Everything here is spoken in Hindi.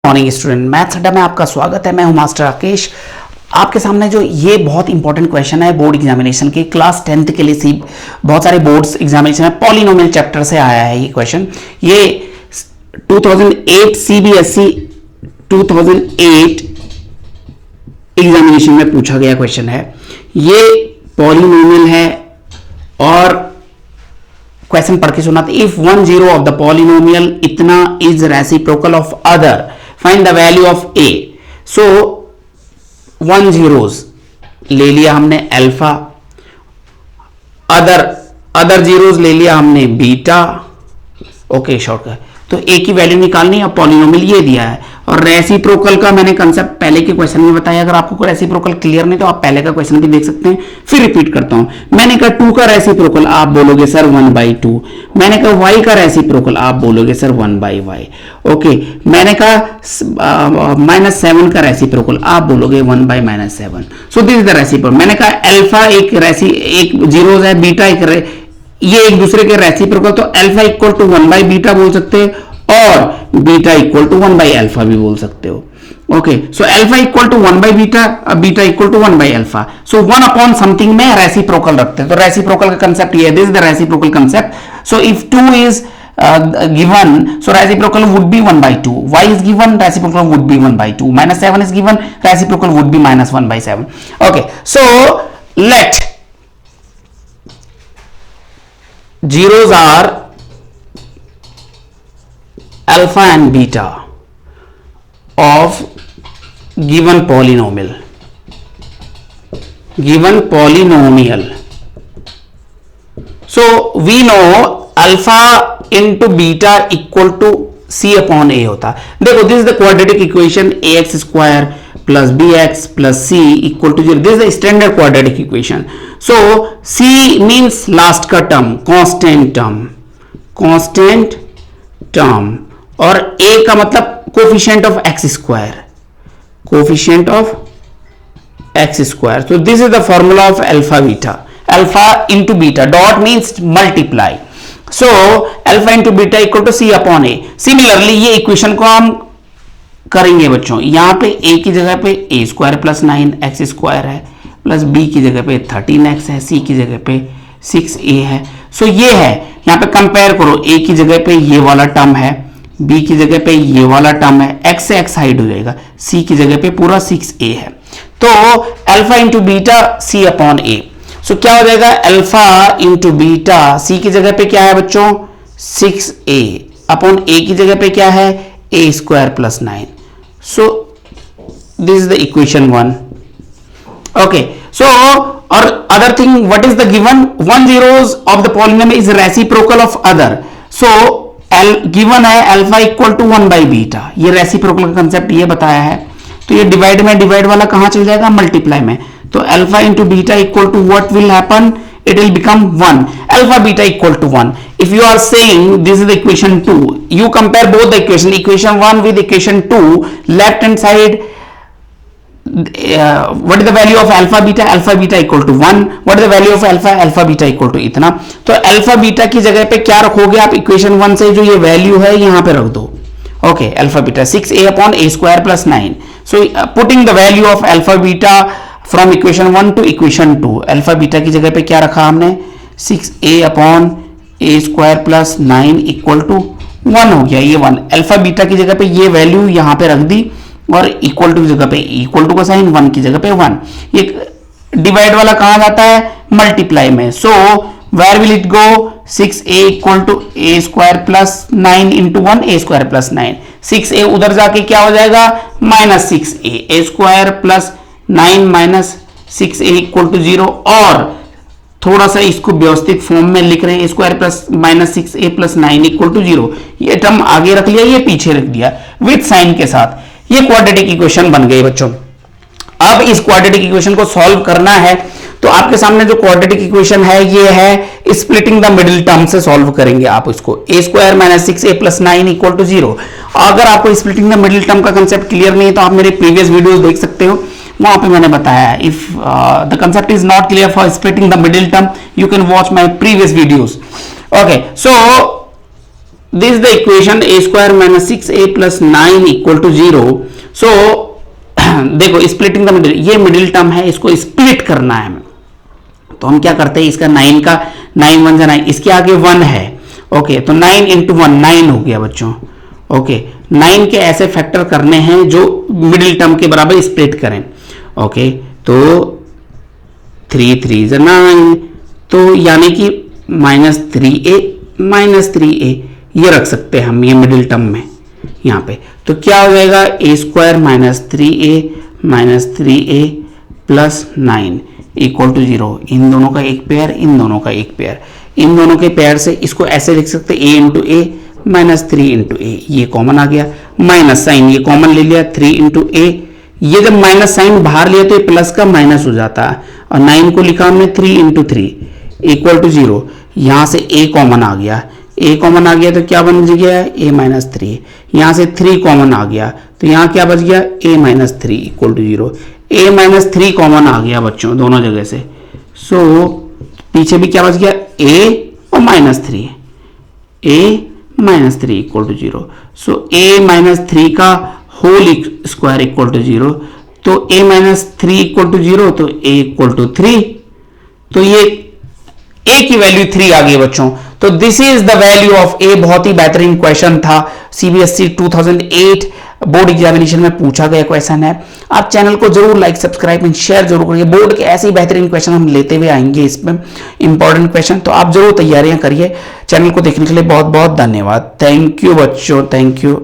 मॉर्निंग स्टूडेंट, मैथ्स अड्डा में आपका स्वागत है। मैं हूं मास्टर राकेश। आपके सामने जो ये बहुत इंपॉर्टेंट क्वेश्चन है बोर्ड एग्जामिनेशन के, क्लास 10th के लिए बहुत सारे बोर्ड्स एग्जामिनेशन है, पॉलिनोमियल चैप्टर से आया है ये क्वेश्चन। ये 2008 सीबीएसई 2008 एग्जामिनेशन में पूछा गया क्वेश्चन है। ये पॉलिनोमियल है और क्वेश्चन पढ़ के सुनाते। If one zero of the polynomial इतना is reciprocal of other, find the value of a. So 1 zeros ले लिया हमने अल्फा, अदर जीरोस ले लिया हमने बीटा। ओके शॉर्टकट, तो ए की वैल्यू निकालनी है। पॉलिनोमियल ये दिया है और रेसिप्रोकल का मैंने कंसेप्ट पहले के क्वेश्चन में बताया। अगर आपको कोई रेसिप्रोकल क्लियर नहीं तो आप पहले का क्वेश्चन भी देख सकते हैं। फिर रिपीट करता हूं। मैंने कहा 2 का रेसिप्रोकल, आप बोलोगे सर 1/2। मैंने कहा y का रेसिप्रोकल, आप बोलोगे सर 1/y। ओके, मैंने कहा -7 का रेसिप्रोकल, आप बोलोगे 1/-7। सो दिस इज द रेसिप्रोकल। मैंने कहा अल्फा एक जीरोस है, बीटा ये एक दूसरे के रेसिप्रोकल, तो अल्फा इक्वल टू 1/बीटा बोल सकते हैं और बीटा इक्वल टू 1/अल्फा भी बोल सकते हो। Okay, so alpha equal to 1/बीटा, बीटा इक्वल टू 1/अल्फा। सो 1 अपॉन समथिंग में रेसिप्रोकल रखते हैं, तो रेसिप्रोकल का कंसेप्ट ये है। This is the reciprocal concept. So if 2 is given, so reciprocal would be 1/2. Y is given, reciprocal would be 1/2. -7 is given, reciprocal would be -1/7. Okay, so let zeros are alpha and beta of given polynomial. So we know alpha into beta equal to C upon a होता है। देखो, this is the quadratic equation ax square plus bx plus c equal to 0। This is the standard quadratic equation. So c means last का टर्म, कांस्टेंट टर्म, और a का मतलब coefficient of x square. So this is the formula of alpha beta. Alpha into beta, dot means multiply. So alpha into beta equal to C upon A. Similarly ये इक्वेशन को हम करेंगे बच्चों। यहां पे a की जगह पे a square plus 9x square है, प्लस b की जगह पे 13x है, c की जगह पे 6a है। सो ये है, यहां पे कंपेयर करो, a की जगह पे ये वाला टर्म है, b की जगह पे ये वाला टर्म है, x से x हाइड हो जाएगा, c की जगह पे पूरा 6a है। तो alpha into beta c upon a। सो क्या हो जाएगा, अल्फा इंटू बीटा, सी की जगह पे क्या है बच्चों 6a अपॉन a की जगह पे क्या है a square plus 9। So this is the equation 1। Okay, so और other thing, what is the given, 1 zeros of the polynomial is reciprocal of other. So given है अल्फा इक्वल टू 1/बीटा। ये रेसिप्रोकल का कंसेप्ट ये बताया है। तो ये डिवाइड वाला कहां चल जाएगा, मल्टीप्लाई में। तो alpha into beta equal to what will happen, it will become 1। Alpha beta equal to 1। If you are saying this is equation 2, you compare both the equation 1 with equation 2। Left hand side, what is the value of alpha beta equal to 1। What is the value of alpha beta equal to इतना। तो अल्फा बीटा की जगह पे क्या रखोगे आप, इक्वेशन 1 से जो ये वैल्यू है यहां पे रख दो। Okay, alpha beta 6a upon a square plus 9। So putting the value of alpha beta from equation 1 to equation 2, alpha beta की जगह पे क्या रखा हमने, 6a upon a square plus 9 equal to 1 हो गया, ये 1। अल्फा बीटा की जगह पे ये वैल्यू यहां पे रख दी और इक्वल टू की जगह पे इक्वल टू का साइन, 1 की जगह पे 1। ये डिवाइड वाला कहां जाता है, मल्टीप्लाई में। So where will it go, 6a equal to a square plus 9 into 1, a square plus 9। 6a उधर जाके क्या हो जाएगा, -6a, a square plus 9 minus 6a equal to 0। और थोड़ा सा इसको व्यवस्थित फॉर्म में लिख रहे हैं, square plus -6a plus 9 equal to 0। ये टर्म आगे रख लिया, ये पीछे रख दिया विद साइन के साथ। ये क्वाड्रेटिक इक्वेशन बन गई बच्चों। अब इस क्वाड्रेटिक इक्वेशन को सॉल्व करना है, तो आपके सामने जो क्वाड्रेटिक इक्वेशन है ये है स्प्लिटिंग द मिडिल टर्म से सॉल्व करेंगे आप इसको। a square minus 6a plus 9 equal to 0। अगर आपको स्प्लिटिंग द मिडिल टर्म का कंसेप्ट क्लियर नहीं है तो आप मेरे प्रीवियस वीडियोस देख सकते हो, वहां पे मैंने बताया। If the concept is not clear for splitting the middle term, you can watch my previous videos. Okay, so this the equation a square minus 6a plus 9 equal to 0। So देखो स्प्लिटिंग द मिडिल, ये मिडिल टर्म है, इसको स्प्लिट करना है हमें। तो हम क्या करते हैं, इसका 9 का 9 1 9, इसके आगे 1 है। ओके, तो 9 इंटू 1 9 हो गया बच्चों। ओके, 9 के ऐसे फैक्टर करने हैं जो मिडिल टर्म के बराबर स्प्लिट करें। ओके, तो 3 3 9, तो यानी कि -3a ये रख सकते हैं हम ये मिडिल टर्म में यहाँ पे। तो क्या हो जाएगा, a square minus 3a plus 9 equal to 0। इन दोनों का एक पेयर, इन दोनों का एक पेयर, इन दोनों के पेयर से इसको ऐसे लिख सकते a into a minus 3 into a, ये कॉमन आ गया। माइनस साइन ये कॉमन ले लिया, 3 इंटू ए, ये जब माइनस साइन बाहर लिया तो ये प्लस का माइनस हो जाता है, और 9 को लिखा हमने 3 इंटू 3 इक्वल टू 0। यहां से a कॉमन आ गया, a कॉमन आ गया तो क्या बन गया, a माइनस 3। यहां से 3 कॉमन आ गया तो यहां क्या बच गया, a minus 3 equal to 0। a minus 3 common आ गया बच्चों दोनों जगह से। सो पीछे भी क्या बच गया, a और minus 3, a minus 3 equal to 0। So a minus 3 का होल स्क्वायर इक्वल टू 0। तो a माइनस 3 इक्वल टू 0, तो a इक्वल टू 3। तो ये a की वैल्यू 3 आ गई बच्चों। तो this is the value of a। बहुत ही बेहतरीन क्वेश्चन था, सीबीएसई 2008 बोर्ड एग्जामिनेशन में पूछा गया क्वेश्चन है। आप चैनल को जरूर लाइक सब्सक्राइब एंड शेयर जरूर करिए। बोर्ड के ऐसे ही बेहतरीन क्वेश्चन हम लेते हुए आएंगे इसमें, इंपॉर्टेंट क्वेश्चन। तो आप जरूर तैयारियां करिए। चैनल को देखने के लिए बहुत बहुत धन्यवाद। थैंक यू बच्चों, थैंक यू।